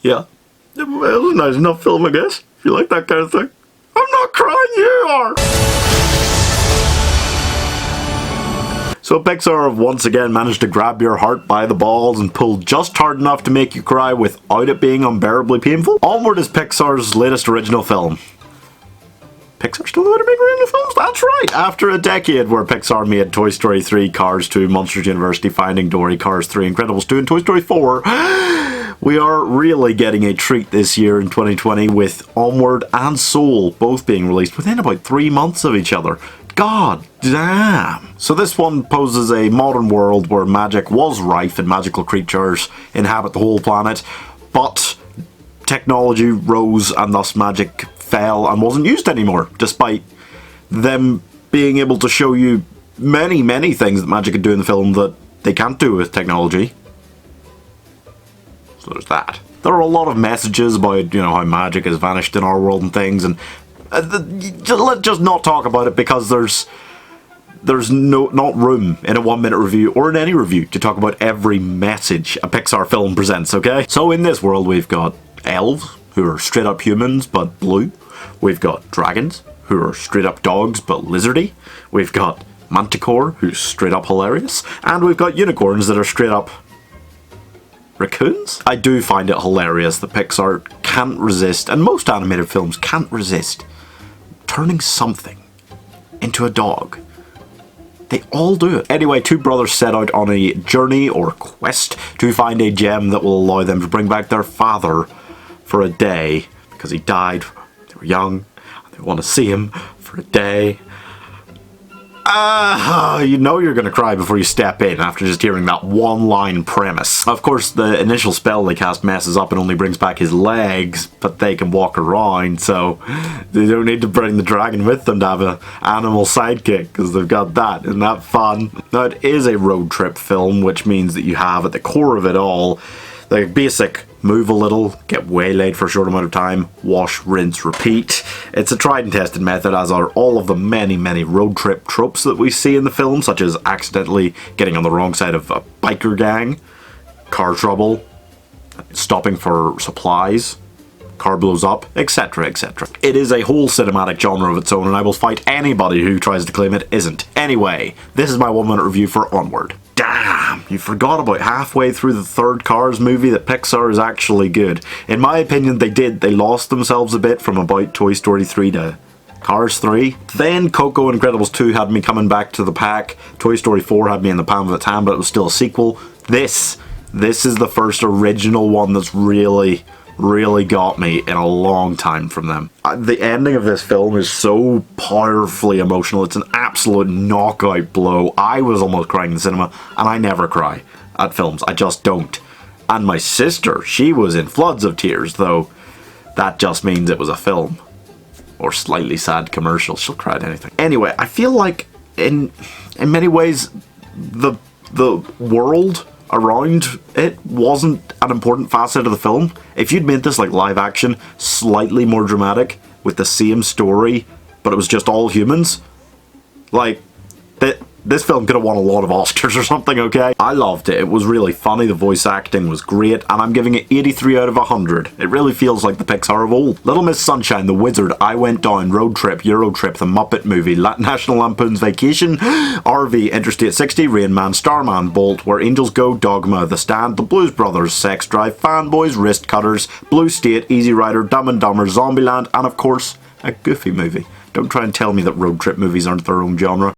Yeah. It was a nice enough film, I guess. If you like that kind of thing. I'm not crying, you are! So Pixar have once again managed to grab your heart by the balls and pull just hard enough to make you cry without it being unbearably painful. Onward is Pixar's latest original film. Pixar still know how to make original films? That's right! After a decade where Pixar made Toy Story 3, Cars 2, Monsters University, Finding Dory, Cars 3, Incredibles 2 and Toy Story 4, we are really getting a treat this year in 2020 with Onward and Soul both being released within about 3 months of each other. God damn! So this one poses a modern world where magic was rife and magical creatures inhabit the whole planet, but technology rose and thus magic fell and wasn't used anymore, despite them being able to show you many things that magic could do in the film that they can't do with technology. So there's that. There are a lot of messages about, you know, how magic has vanished in our world and things, and let's just not talk about it because there's not room in a 1 minute review or in any review to talk about every message a Pixar film presents, okay? So in this world we've got elves, who are straight up humans but blue. We've got dragons, who are straight up dogs but lizardy. We've got Manticore, who's straight up hilarious. And we've got unicorns that are straight up raccoons? I do find it hilarious that Pixar can't resist, and most animated films can't resist, turning something into a dog. They all do it. Anyway, two brothers set out on a journey or quest to find a gem that will allow them to bring back their father for a day because he died. They were young. They want to see him for a day. You know you're going to cry before you step in after just hearing that one-line premise. Of course, the initial spell they cast messes up and only brings back his legs, but they can walk around, so they don't need to bring the dragon with them to have an animal sidekick, because they've got that. Isn't that fun? Now, it is a road trip film, which means that you have at the core of it all the basic move a little, get waylaid for a short amount of time, wash, rinse, repeat. It's a tried and tested method, as are all of the many road trip tropes that we see in the film, such as accidentally getting on the wrong side of a biker gang, car trouble, stopping for supplies, car blows up, etc, etc. It is a whole cinematic genre of its own, and I will fight anybody who tries to claim it isn't. Anyway, this is my 1 minute review for Onward. Damn, you forgot about halfway through the third Cars movie that Pixar is actually good. In my opinion, they lost themselves a bit from about Toy Story 3 to Cars 3. Then Coco and Incredibles 2 had me coming back to the pack. Toy Story 4 had me in the palm of its hand, but it was still a sequel. This is the first original one that's really got me in a long time from them. The ending of this film is so powerfully emotional. It's an absolute knockout blow. I was almost crying in the cinema, and I never cry at films. I just don't. And my sister, she was in floods of tears, though that just means it was a film. Or slightly sad commercial. She'll cry at anything. Anyway, I feel like in many ways the world around it wasn't an important facet of the film. If you'd made this like live action, slightly more dramatic, with the same story, but it was just all humans, like, this film could have won a lot of Oscars or something, okay? I loved it. It was really funny, the voice acting was great, and I'm giving it 83 out of 100. It really feels like the Pixar of old. Little Miss Sunshine, The Wizard, I Went Down, Road Trip, Euro Trip, The Muppet Movie, National Lampoon's Vacation, RV, Interstate 60, Rain Man, Starman, Bolt, Where Angels Go, Dogma, The Stand, The Blues Brothers, Sex Drive, Fanboys, Wrist Cutters, Blue State, Easy Rider, Dumb and Dumber, Zombieland, and of course, a Goofy movie. Don't try and tell me that road trip movies aren't their own genre.